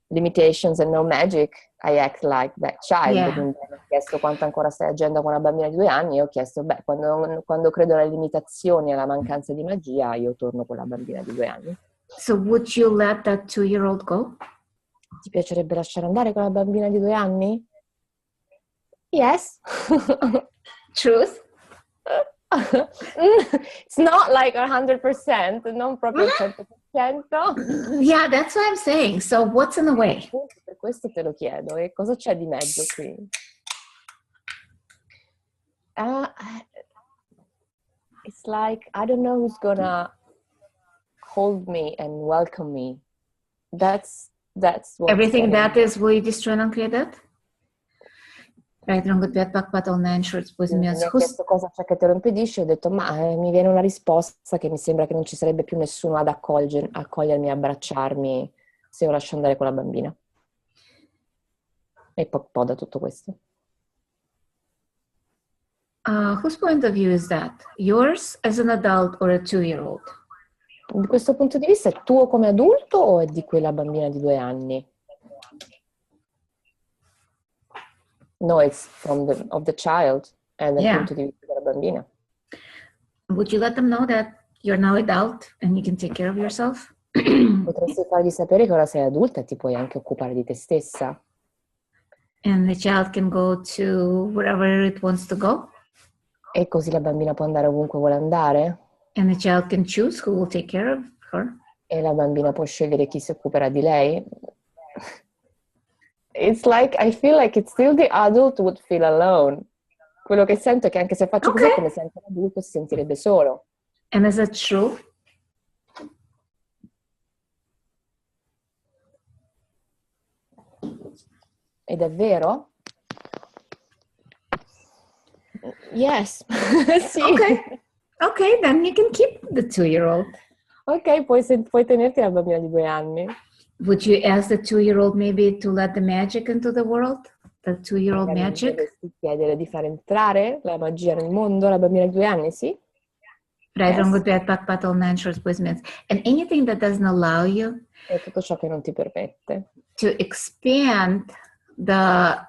limitations and no magic, I act like that child. Yeah. Quindi mi ho chiesto quanto ancora stai agendo con una bambina di 2 anni e ho chiesto, quando credo alle limitazioni e alla mancanza di magia, io torno con la bambina di 2 anni. So would you let that 2-year-old go? Ti piacerebbe lasciare andare con la bambina di 2 anni? Yes. Truth? It's not like 100%, non proprio al 100%. Yeah, that's what I'm saying. So what's in the way? Per questo te lo chiedo. E cosa c'è di mezzo qui? It's like, I don't know who's gonna hold me and welcome me. That's what Everything that is, will you destroy and uncreate that? Right, wrong, good, bad, back, battle, nine shorts, boys and mi ha chiesto cosa c'è che te lo impedisce, ho detto mi viene una risposta che mi sembra che non ci sarebbe più nessuno ad accogliermi, abbracciarmi se io lascio andare con la bambina. E poi da tutto questo. Whose point of view is that? Yours as an adult or a 2-year-old? Di questo punto di vista è tuo come adulto o è di quella bambina di 2 anni? No, it's of the child and dal punto di vista della bambina. Would you let them know that you're now adult and you can take care of yourself? Potresti fargli sapere che ora sei adulta e ti puoi anche occupare di te stessa. And the child can go to wherever it wants to go? E così la bambina può andare ovunque vuole andare. And the child can choose who will take care of her. E la bambina può scegliere chi si occuperà di lei. It's like, I feel like it's still the adult would feel alone. Quello che sento è che anche se faccio così, come sente l'adulto, si sentirebbe solo. And is that true? Ed è vero? Yes. Sì. Okay, then you can keep the 2-year-old. Ok, puoi tenerti la bambina di 2 anni. Would you ask the 2-year-old maybe to let the magic into the world? The 2-year-old Magari magic? dovresti chiedere di far entrare la magia nel mondo, la bambina di 2 anni, sì? Right, Yes. wrong with that, back, all 9 shorts, boys, men. And anything that doesn't allow you È tutto ciò che non ti permette to expand the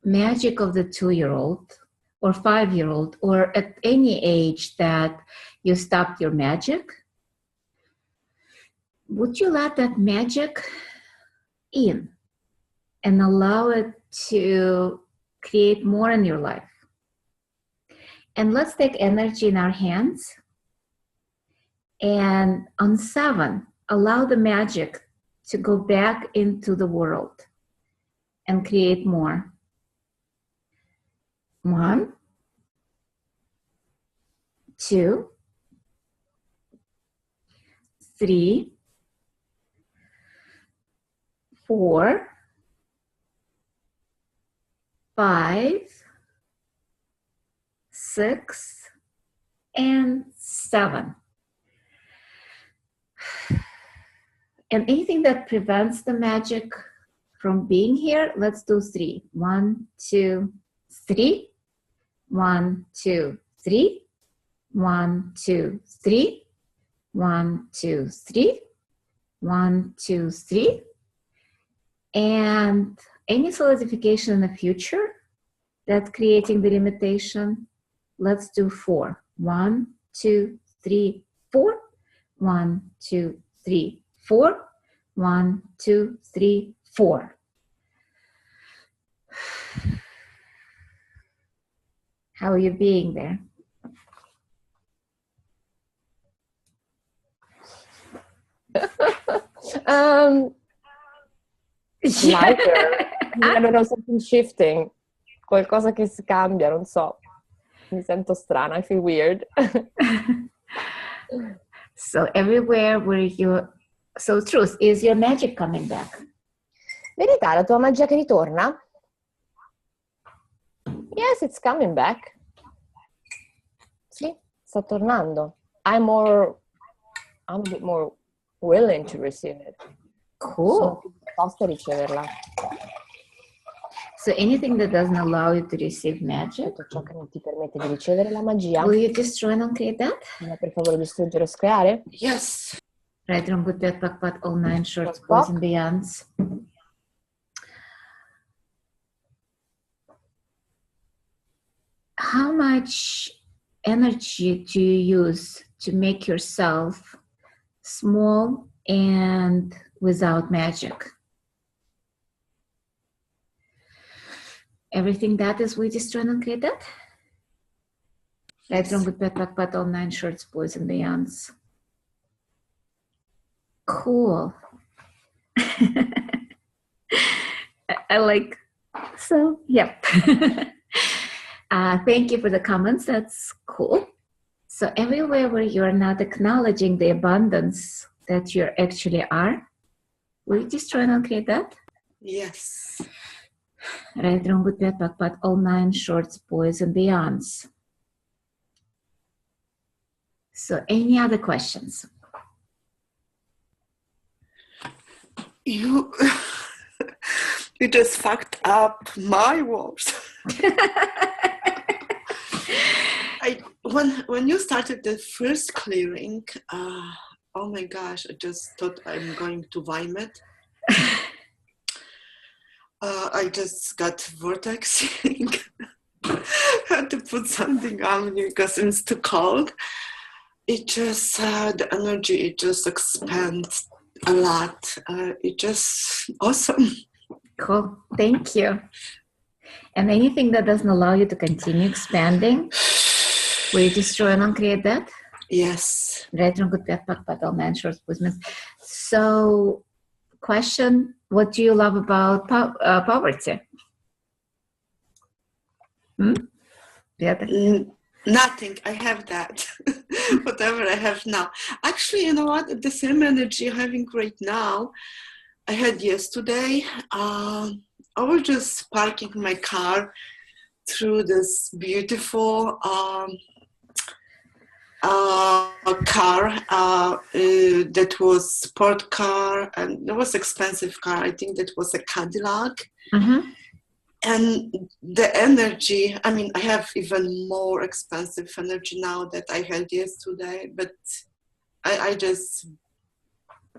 magic of the 2-year-old or 5-year-old or at any age that you stopped your magic, would you let that magic in and allow it to create more in your life? And let's take energy in our hands, and on 7, allow the magic to go back into the world and create more. 1, 2, 3, 4, 5, 6, and 7. And anything that prevents the magic from being here, let's do 3. 1, 2, 3. 1, 2, 3. 1, 2, 3. 1, 2, 3. 1, 2, 3. And any solidification in the future that's creating the limitation, let's do 4. 1, 2, 3, 4. 1, 2, 3, 4. 1, 2, 3, 4. How are you being there? Lighter. I don't know, something shifting. Qualcosa che si cambia, non so. Mi sento strana, I feel weird. So everywhere where you... So truth, is your magic coming back? Verità, la tua magia che ritorna? Yes, it's coming back. Sì, sta tornando. I'm a bit more willing to receive it. Cool. Sono più disposta a riceverla. So anything that doesn't allow you to receive magic, Tutto ciò che non ti permette di ricevere la magia. will you destroy and uncreate that? Ma per favore distruggere o screare? Yes. Right, wrong, good, bad, back, all 9 shorts, boys and beyonds. How much energy do you use to make yourself small and without magic? Everything that is we destroy and uncreate that? Right, wrong, good, bad, back, all 9 shorts, boys and beyonds. Cool. I like, so, yep. Thank you for the comments. That's cool. So everywhere where you're not acknowledging the abundance that you actually are, will you just try and uncreate that? Yes. Right, wrong, good, bad, back, all 9 shorts, boys and beyonds. So any other questions? You just fucked up my words. When you started the first clearing, oh my gosh, I just thought I'm going to vomit. I just got vortexing. Had to put something on me because it's too cold. It just the energy, it just expands a lot. It's just awesome. Cool. Thank you. And anything that doesn't allow you to continue expanding, will you destroy and uncreate that? Yes. Right, wrong, good, bad, pak, all nine shorts, wisdom. So, question, what do you love about poverty? Nothing. I have that. Whatever I have now. Actually, you know what? The same energy I'm having right now, I had yesterday. I was just parking my car through this beautiful car that was sport car, and it was expensive car. I think that was a Cadillac. Mm-hmm. And the energy, I mean, I have even more expensive energy now that I had yesterday, but I just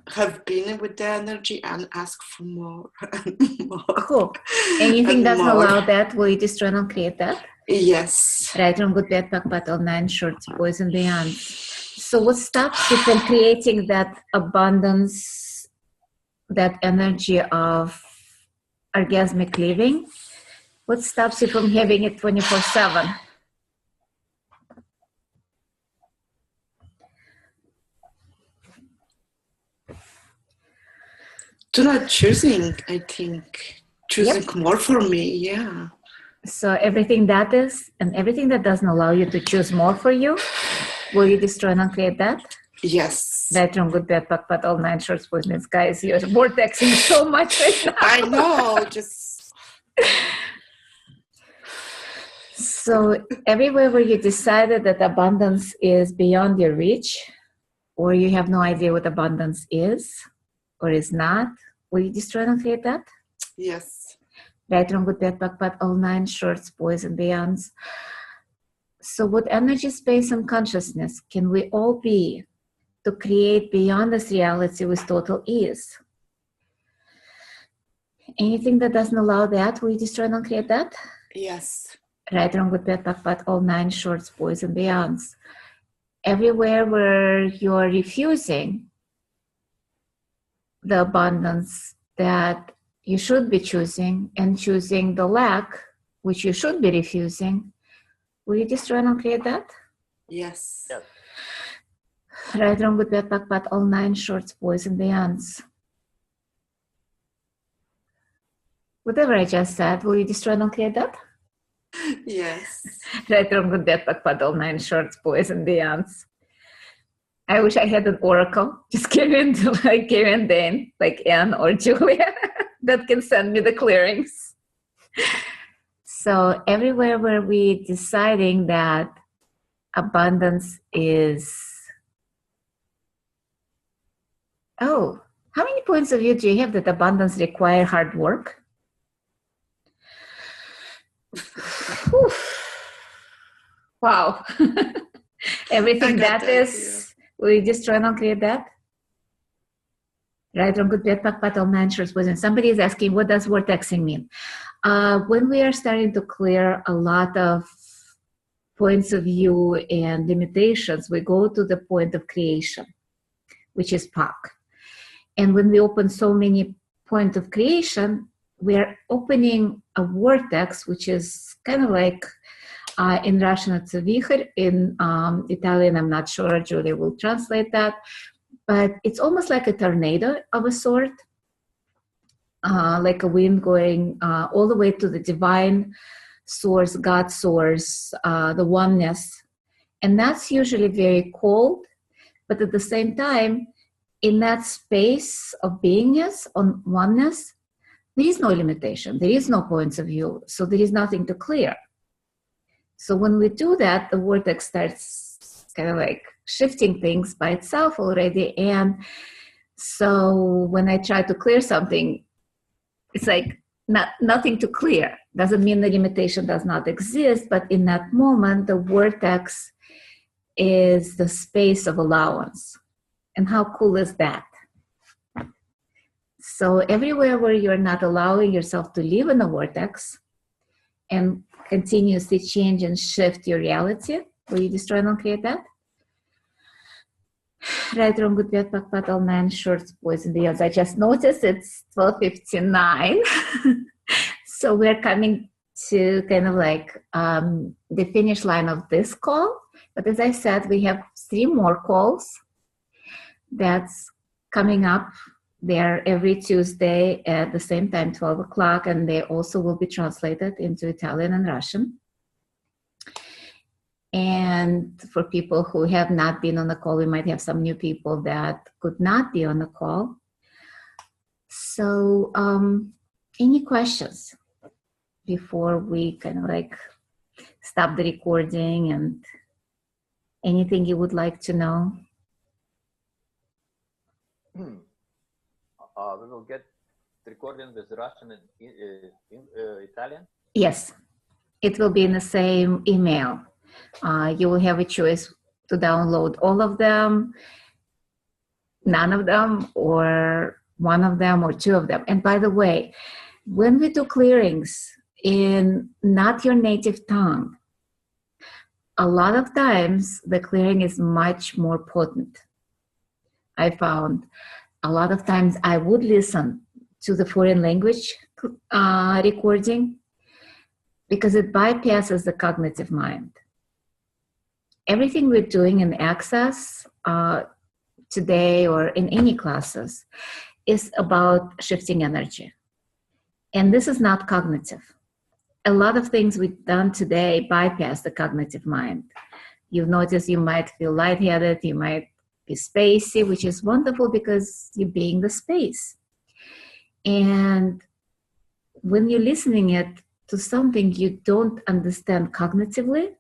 have been with the energy and ask for more and more. Cool. Anything and doesn't more. allow that, will you destroy and uncreate that? Yes. Right, wrong, good, bad, pak, all nine shorts, boys and beyond. So what stops you from creating that abundance, that energy of orgasmic living? What stops you from having it 24/7? To not choosing, I think. Choosing more for me, yeah. So everything that is, and everything that doesn't allow you to choose more for you, will you destroy and uncreate that? Yes. Right, wrong, good, bad, pak, all nine shorts, boys and guys, you're vortexing so much right now. I know, just... So everywhere where you decided that abundance is beyond your reach, or you have no idea what abundance is or is not, will you destroy and create that? Yes. Right, wrong, good, bad, pak, all nine shorts, boys and beyonds. So what energy, space, and consciousness can we all be to create beyond this reality with total ease? Anything that doesn't allow that, will you destroy and create that? Yes. Right, wrong, good, bad, pak, all nine shorts, boys and beyonds. Everywhere where you're refusing the abundance that you should be choosing and choosing the lack, which you should be refusing, will you destroy and create that? Yes. Right, wrong, good, bad, pak, all nine shorts, boys and beyonds. Whatever I just said, will you destroy and create that? Yes. Right, wrong, good, bad, pak, all nine shorts, boys and beyonds. I wish I had an oracle. Just give in to like Karen Dane, like Anne or Julia, that can send me the clearings. So everywhere where we're deciding that abundance is, how many points of view do you have that abundance require hard work? Wow. Everything that is, will you just try and create that? Right, wrong, good, bad, pak, all nine shorts, boys. And somebody is asking, what does vortexing mean? When we are starting to clear a lot of points of view and limitations, we go to the point of creation, which is pak. And when we open so many points of creation, we are opening a vortex, which is kind of like, in Russian it's a vihr, in Italian I'm not sure, Julia will translate that, but it's almost like a tornado of a sort, like a wind going all the way to the divine source, God source, the oneness. And that's usually very cold, but at the same time, in that space of beingness, on oneness, there is no limitation, there is no points of view, so there is nothing to clear. So when we do that, the vortex starts kind of like shifting things by itself already. And so when I try to clear something, it's like nothing to clear. Doesn't mean the limitation does not exist, but in that moment, the vortex is the space of allowance. And how cool is that? So everywhere where you're not allowing yourself to live in the vortex and continuously change and shift your reality, will you destroy and create that? Right, wrong, good, bad, pak, all nine shorts, boys and beyonds. I just noticed it's 12:59. So we're coming to kind of like the finish line of this call. But as I said, we have 3 more calls that's coming up. They're every Tuesday at the same time, 12 o'clock, and they also will be translated into Italian and Russian. And for people who have not been on the call, we might have some new people that could not be on the call. So any questions before we kind of like stop the recording, and anything you would like to know? We will get the recording with Russian and Italian? Yes, it will be in the same email. You will have a choice to download all of them, none of them, or one of them, or 2 of them. And by the way, when we do clearings in not your native tongue, a lot of times the clearing is much more potent. I found a lot of times I would listen to the foreign language recording because it bypasses the cognitive mind. Everything we're doing in Access today or in any classes is about shifting energy. And this is not cognitive. A lot of things we've done today bypass the cognitive mind. You've noticed you might feel lightheaded, you might be spacey, which is wonderful because you're being the space. And when you're listening it to something you don't understand cognitively,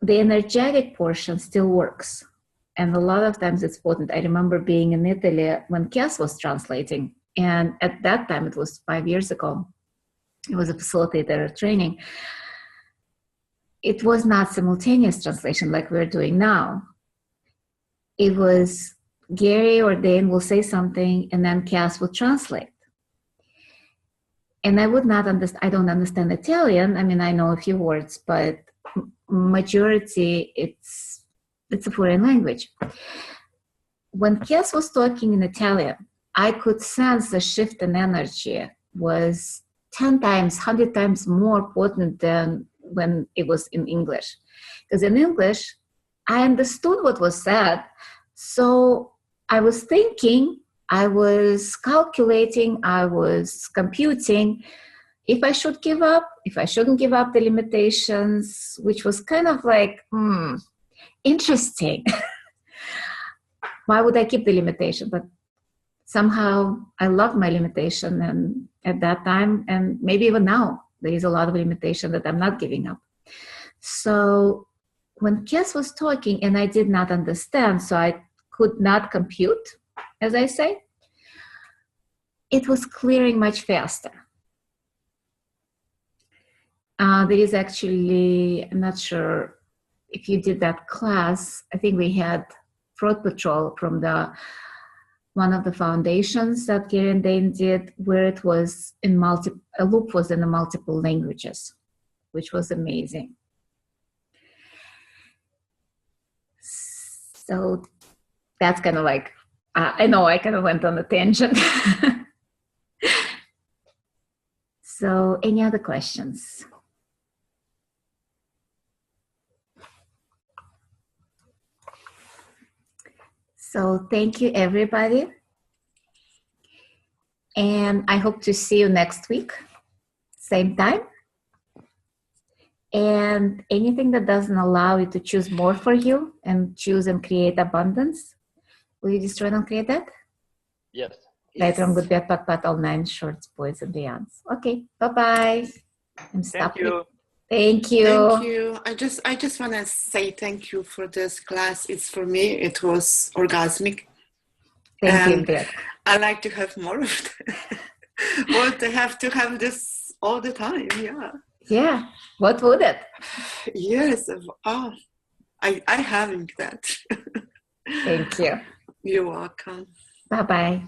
the energetic portion still works. And a lot of times it's potent. I remember being in Italy when Cass was translating. And at that time, it was 5 years ago, it was a facilitator training. It was not simultaneous translation like we're doing now. It was Gary or Dane will say something and then Cass will translate. And I would not understand, I don't understand Italian. I mean, I know a few words, but majority, it's a foreign language. When Cass was talking in Italian, I could sense the shift in energy was 10 times, 100 times more potent than when it was in English. Because in English, I understood what was said. So I was thinking, I was calculating, I was computing if I should give up, if I shouldn't give up the limitations, which was kind of like, interesting. Why would I keep the limitation? But somehow I love my limitation, and at that time, and maybe even now, there is a lot of limitation that I'm not giving up. So when Cass was talking and I did not understand, so I could not compute, as I say, it was clearing much faster. There is actually, I'm not sure if you did that class, I think we had Fraud Patrol from one of the foundations that Gary and Dane did, where it was in a loop was in the multiple languages, which was amazing. So that's kind of like, I know I kind of went on a tangent. So any other questions? So thank you, everybody. And I hope to see you next week, same time. And anything that doesn't allow you to choose more for you and choose and create abundance, will you destroy and create that? Yes. Later on, good, bad, pat, all 9 shorts, boys, and beyonds. Okay, bye-bye. I'm stopping. Thank you. Thank you. Thank you. I just want to say thank you for this class. It's for me, it was orgasmic. Thank you. I like to have more of that. Well, to have this all the time, yeah. Yeah, what would it? Yes, I having that. Thank you. You're welcome. Bye-bye.